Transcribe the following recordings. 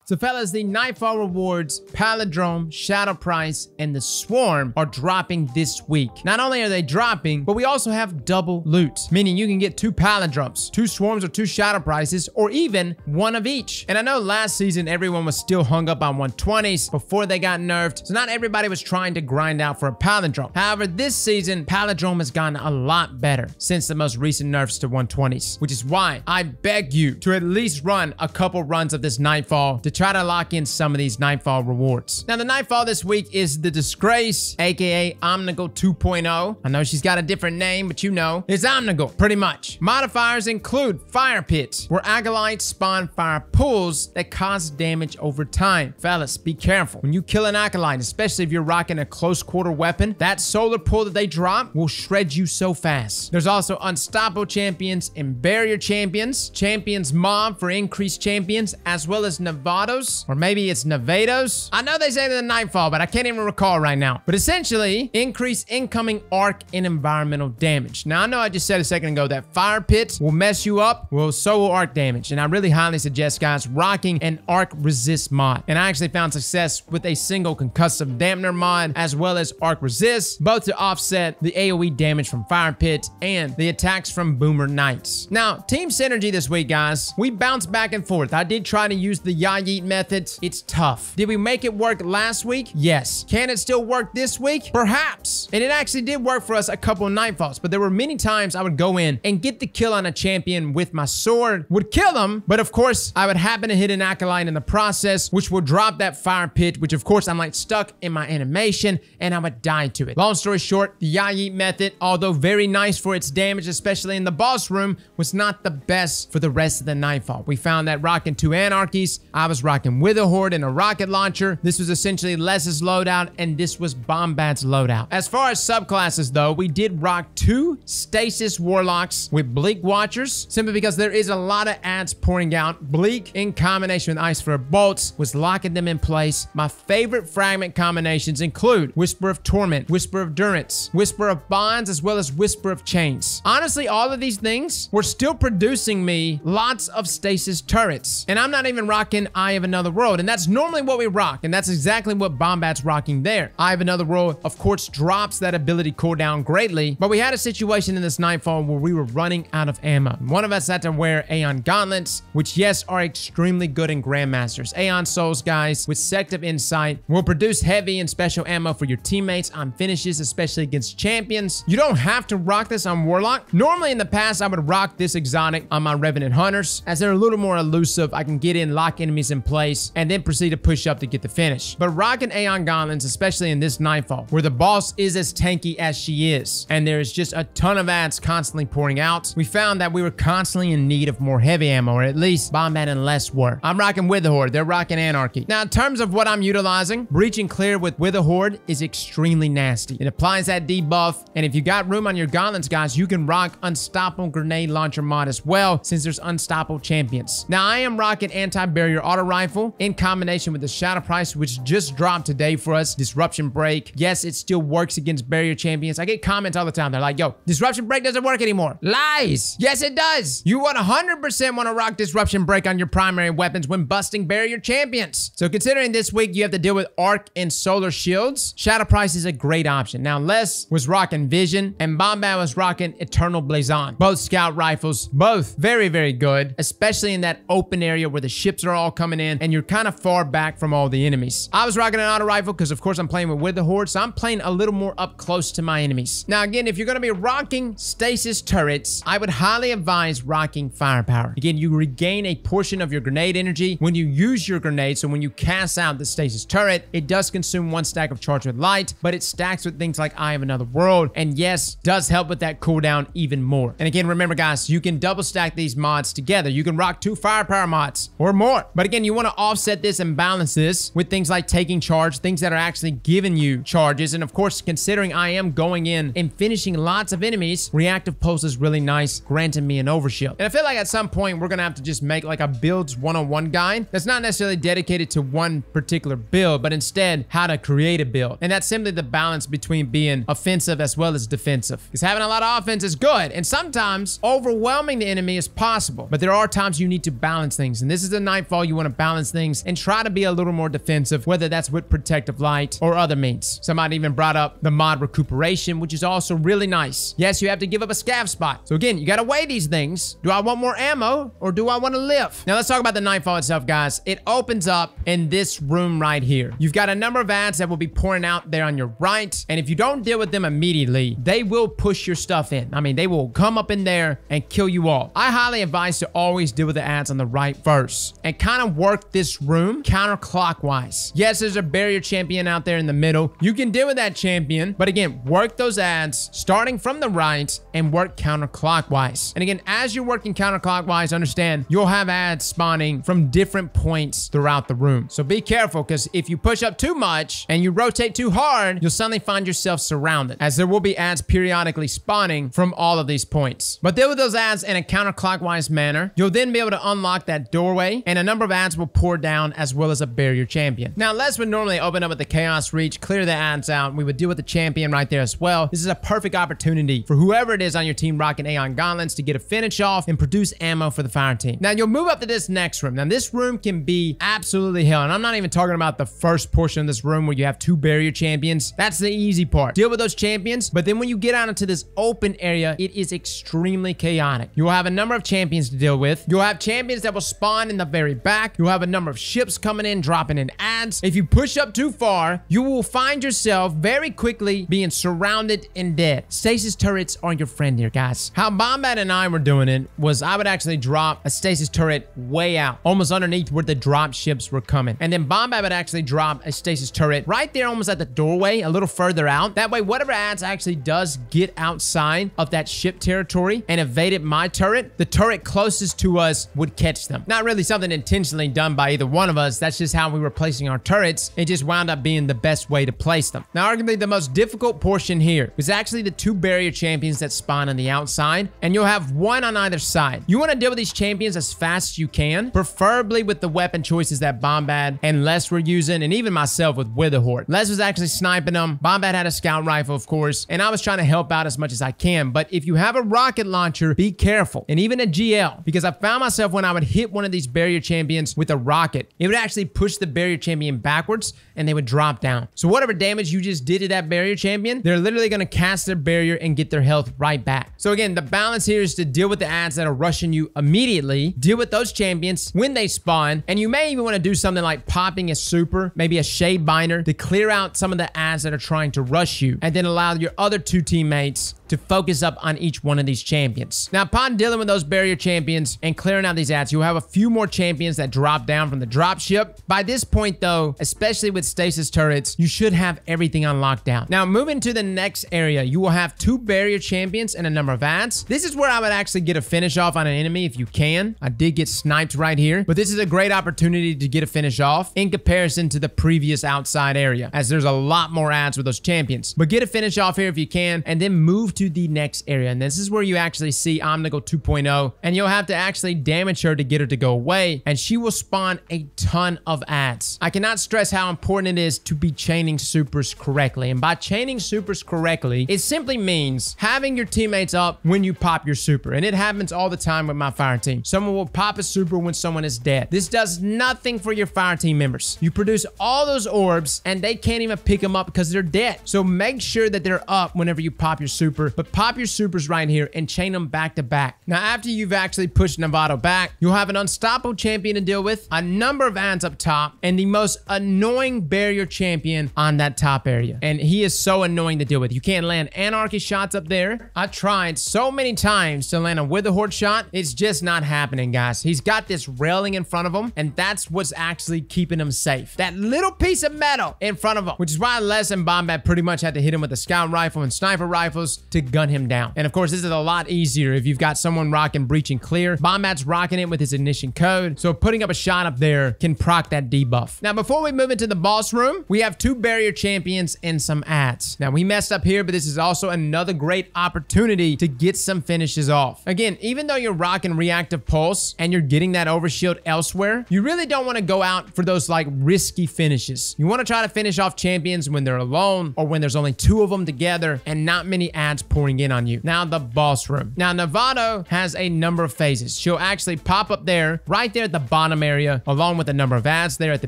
So fellas, the Nightfall rewards, Palindrome, Shadow Price, and the Swarm are dropping this week. Not only are they dropping, but we also have double loot, meaning you can get 2 Palindromes, 2 Swarms or 2 Shadow Prices, or even 1 of each. And I know last season everyone was still hung up on 120s before they got nerfed, so not everybody was trying to grind out for a Palindrome. However, this season, Palindrome has gotten a lot better since the most recent nerfs to 120s, which is why I beg you to at least run a couple runs of this Nightfall to try to lock in some of these Nightfall rewards. Now, the Nightfall this week is the Disgrace, aka Omnigul 2.0. I know she's got a different name, but you know, it's Omnigul, pretty much. Modifiers include Fire Pit, where acolytes spawn fire pools that cause damage over time. Fellas, be careful. When you kill an acolyte, especially if you're rocking a close quarter weapon, that solar pool that they drop will shred you so fast. There's also Unstoppable Champions and Barrier Champions, Champions Mob for increased champions, as well as Navatos, or maybe it's Navatos. I know they say they're the Nightfall, but I can't even recall right now. But essentially, increase incoming arc and environmental damage. Now, I know I just said a second ago that Fire Pit will mess you up. Well, so will arc damage. And I really highly suggest, guys, rocking an arc resist mod. And I actually found success with a single concussive dampener mod, as well as arc resist, both to offset the AoE damage from Fire Pit and the attacks from Boomer Knights. Now, team synergy this week, guys. We bounce back and forth. I did try to use the Yeet method. It's tough. Did we make it work last week? Yes. Can it still work this week? Perhaps. And it actually did work for us a couple of Nightfalls, but there were many times I would go in and get the kill on a champion with my sword, would kill them, but of course, I would happen to hit an acolyte in the process, which would drop that Fire Pit, which of course I'm like stuck in my animation, and I would die to it. Long story short, the Yeet method, although very nice for its damage, especially in the boss room, was not the best for the rest of the Nightfall. We found that rocking 2 Anarchies, I was rocking Wither Horde and a rocket launcher. This was essentially Les's loadout, and this was Bombat's loadout. As far as subclasses though, we did rock 2 Stasis Warlocks with Bleak Watchers, simply because there is a lot of ads pouring out. Bleak in combination with Ice Flare Bolts was locking them in place. My favorite fragment combinations include Whisper of Torment, Whisper of Durance, Whisper of Bonds, as well as Whisper of Chains. Honestly, all of these things were still producing me lots of Stasis turrets, and I'm not even rocking Eye of Another World, and that's normally what we rock, and that's exactly what Bombat's rocking there. Eye of Another World, of course, drops that ability cooldown greatly, but we had a situation in this Nightfall where we were running out of ammo. One of us had to wear AEON Gauntlets, which, yes, are extremely good in Grandmasters. AEON Souls, guys, with Sect of Insight, will produce heavy and special ammo for your teammates on finishes, especially against champions. You don't have to rock this on Warlock. Normally, in the past, I would rock this exotic on my Revenant Hunters, as they're a little more elusive. I can get in, lock enemies in place, and then proceed to push up to get the finish. But rocking AEON Gauntlets, especially in this Nightfall, where the boss is as tanky as she is, and there is just a ton of ads constantly pouring out, we found that we were constantly in need of more heavy ammo, or at least Bombat and Les were. I'm rocking Wither Horde, they're rocking Anarchy. Now, in terms of what I'm utilizing, Breach and Clear with Wither Horde is extremely nasty. It applies that debuff, and if you got room on your gauntlets, guys, you can rock Unstoppable Grenade Launcher mod as well, since there's Unstoppable Champions. Now, I am rocking Anti-Barrier Auto Rifle in combination with the Shadow Price, which just dropped today for us, Disruption Break. Yes, it still works against barrier champions. I get comments all the time. They're like, yo, Disruption Break doesn't work anymore. Lies. Yes, it does. You 100% want to rock Disruption Break on your primary weapons when busting barrier champions. So considering this week you have to deal with Arc and Solar Shields, Shadow Price is a great option. Now, Les was rocking Vision, and Bombat was rocking Eternal Blazon. Both scout rifles, both very, very good, especially in that open area where the ships are all coming in and you're kind of far back from all the enemies. I was rocking an auto rifle because, of course, I'm playing with Wither Horde, so I'm playing a little more up close to my enemies. Now, again, if you're going to be rocking Stasis turrets, I would highly advise rocking Firepower. Again, you regain a portion of your grenade energy when you use your grenade, so when you cast out the Stasis turret, it does consume 1 stack of Charge with Light, but it stacks with things like Eye of Another World, and yes, does help with that cooldown even more. And again, remember, guys, you can double stack these mods together. You can rock 2 Firepower mods or more. But again, you want to offset this and balance this with things like taking charge, things that are actually giving you charges. And of course, considering I am going in and finishing lots of enemies, Reactive Pulse is really nice, granting me an overshield. And I feel like at some point, we're going to have to just make like a builds 101 guide that's not necessarily dedicated to one particular build, but instead how to create a build. And that's simply the balance between being offensive as well as defensive. Because having a lot of offense is good, and sometimes overwhelming the enemy is possible, but there are times you need to balance things. And this is a Nightfall you want to balance things and try to be a little more defensive, whether that's with protective light or other means. Somebody even brought up the mod recuperation, which is also really nice. Yes, you have to give up a scav spot. So again, you got to weigh these things. Do I want more ammo or do I want to live? Now let's talk about the Nightfall itself, guys. It opens up in this room right here. You've got a number of ads that will be pouring out there on your right. And if you don't deal with them immediately, they will push your stuff in. I mean, they will come up in there and kill you all. I highly advise to always deal with the ads on the right first and kind of work this room counterclockwise. Yes, there's a barrier champion out there in the middle. You can deal with that champion, but again, work those ads starting from the right and work counterclockwise. And again, as you're working counterclockwise, understand you'll have ads spawning from different points throughout the room. So be careful, because if you push up too much and you rotate too hard, you'll suddenly find yourself surrounded, as there will be ads periodically spawning from all of these points. But deal with those ads in a counterclockwise manner. You'll then be able to unlock that doorway, and a number of ads will pour down, as well as a barrier champion. Now, Les would normally open up with the Chaos Reach, clear the ads out. We would deal with the champion right there as well. This is a perfect opportunity for whoever it is on your team rocking AEON Gauntlets to get a finish off and produce ammo for the fire team. Now, you'll move up to this next room. Now, this room can be absolutely hell, and I'm not even talking about the first portion of this room where you have 2 barrier champions. That's the easy part. Deal with those champions, but then when you get out into this open area, it is extremely chaotic. You'll have a number of champions to deal with. You'll have champions that will spawn in the very back. You'll have a number of ships coming in, dropping in ads. If you push up too far, you will find yourself very quickly being surrounded and dead. Stasis turrets are your friend here, guys. How Bombat and I were doing it was I would actually drop a stasis turret way out, almost underneath where the drop ships were coming. And then Bombat would actually drop a stasis turret right there, almost at the doorway, a little further out. That way, whatever ads actually does get outside of that ship territory and evaded my turret, the turret closest to us would catch them. Not really something intentionally done by either one of us. That's just how we were placing our turrets. It just wound up being the best way to place them. Now, arguably the most difficult portion here is actually the 2 barrier champions that spawn on the outside, and you'll have 1 on either side. You want to deal with these champions as fast as you can, preferably with the weapon choices that Bombat and Les were using, and even myself with Witherhorde. Les was actually sniping them. Bombat had a scout rifle, of course, and I was trying to help out as much as I can. But if you have a rocket launcher, be careful, and even a GL, because I found myself when I would hit one of these barrier champions with a rocket, it would actually push the barrier champion backwards and they would drop down. So whatever damage you just did to that barrier champion, they're literally going to cast their barrier and get their health right back. So again, the balance here is to deal with the ads that are rushing you immediately, deal with those champions when they spawn, and you may even want to do something like popping a super, maybe a shade binder, to clear out some of the ads that are trying to rush you, and then allow your other 2 teammates to focus up on each one of these champions. Now, upon dealing with those barrier champions and clearing out these ads, you'll have a few more champions that drop down from the drop ship. By this point, though, especially with stasis turrets, you should have everything on lockdown. Now, moving to the next area, you will have 2 barrier champions and a number of ads. This is where I would actually get a finish off on an enemy if you can. I did get sniped right here, but this is a great opportunity to get a finish off in comparison to the previous outside area, as there's a lot more ads with those champions. But get a finish off here if you can, and then move to the next area. And this is where you actually see Omnigal 2.0, and you'll have to actually damage her to get her to go away, and she will spawn a ton of ads. I cannot stress how important it is to be chaining supers correctly. And by chaining supers correctly, it simply means having your teammates up when you pop your super. And it happens all the time with my fire team. Someone will pop a super when someone is dead. This does nothing for your fire team members. You produce all those orbs and they can't even pick them up because they're dead. So make sure that they're up whenever you pop your super, but pop your supers right here and chain them back to back. Now, after you've actually pushed Navato back, you'll have an unstoppable champion to deal with, a number of ads up top, and the most annoying barrier champion on that top area. And he is so annoying to deal with. You can't land anarchy shots up there. I tried so many times to land a Witherhorde shot. It's just not happening, guys. He's got this railing in front of him, and that's what's actually keeping him safe. That little piece of metal in front of him, which is why Les and Bombat pretty much had to hit him with a scout rifle and sniper rifles to gun him down. And of course, this is a lot easier if you've got someone rocking breach and clear. Bombat's rocking it with his ignition code, so putting up a shot up there can proc that debuff. Now, before we move into the boss room, we have 2 barrier champions and some ads. Now, we messed up here, but this is also another great opportunity to get some finishes off. Again, even though you're rocking reactive pulse and you're getting that overshield elsewhere, you really don't want to go out for those like risky finishes. You want to try to finish off champions when they're alone or when there's only 2 of them together and not many ads pouring in on you. Now, the boss room. Now, Navato has a number of phases. She'll actually pop up there, right there at the bottom area, along with a number of ads there at the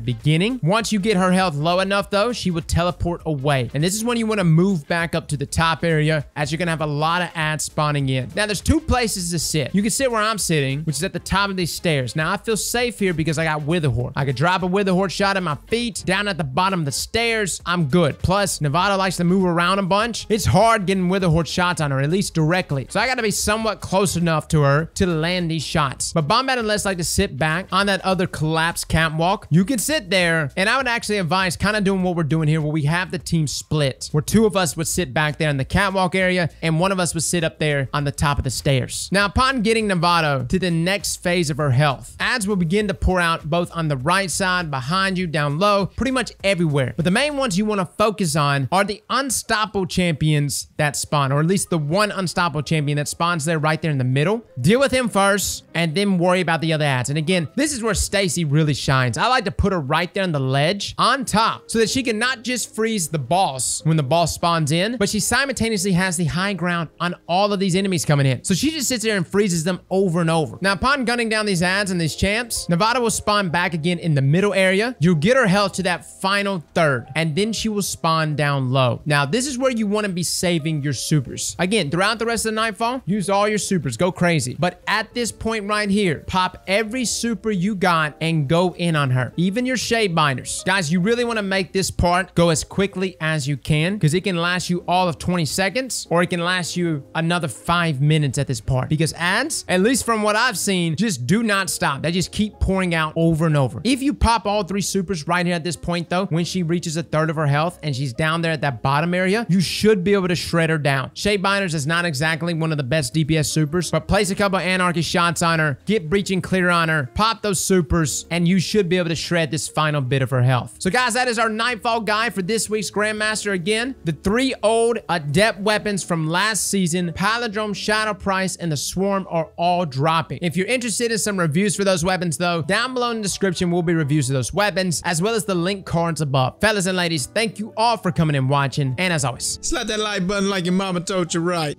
beginning. Once you get her health low enough, though, she will teleport away. And this is when you want to move back up to the top area, as you're going to have a lot of ads spawning in. Now, there's two places to sit. You can sit where I'm sitting, which is at the top of these stairs. Now, I feel safe here because I got Witherhorde. I could drop a Witherhorde shot at my feet, down at the bottom of the stairs. I'm good. Plus, Navato likes to move around a bunch. It's hard getting Witherhorde shots on her, at least directly. So I got to be somewhat close enough to her to land these shots. But Bombat and Les like to sit back on that other collapsed catwalk. You can sit there, and I would actually advise kind of doing what we're doing here, where we have the team split, where two of us would sit back there in the catwalk area, and one of us would sit up there on the top of the stairs. Now, upon getting Navato to the next phase of her health, ads will begin to pour out both on the right side, behind you, down low, pretty much everywhere. But the main ones you want to focus on are the unstoppable champions that spawn, or at least the one unstoppable champion that spawns there right there in the middle. Deal with him first, and then worry about the other ads. And again, this is where Stacy really shines. I like to put her right there on the ledge on top so that she can not just freeze the boss when the boss spawns in, but she simultaneously has the high ground on all of these enemies coming in. So she just sits there and freezes them over and over. Now, upon gunning down these ads and these champs, Navato will spawn back again in the middle area. You'll get her health to that final third, and then she will spawn down low. Now, this is where you want to be saving your supers. Again, throughout the rest of the Nightfall, use all your supers, go crazy. But at this point right here, pop every super you got and go in on her. Even your shade binders. Guys, you really want to make this part go as quickly as you can, because it can last you all of 20 seconds, or it can last you another 5 minutes at this part. Because ads, at least from what I've seen, just do not stop. They just keep pouring out over and over. If you pop all three supers right here at this point, though, when she reaches a third of her health and she's down there at that bottom area, you should be able to shred her down. Shade binders is not exactly one of the best DPS supers, but place a couple of anarchy shots on her, get breach and clear on her, pop those supers, and you should be able to shred this final bit of her health. So guys, that is our Nightfall guide for this week's Grandmaster. Again, the 3 old adept weapons from last season, Palindrome, Shadow Price, and the Swarm, are all dropping. If you're interested in some reviews for those weapons, though, down below in the description will be reviews of those weapons, as well as the link cards above. Fellas and ladies, thank you all for coming and watching, and as always, slap that like button like your mama told you right.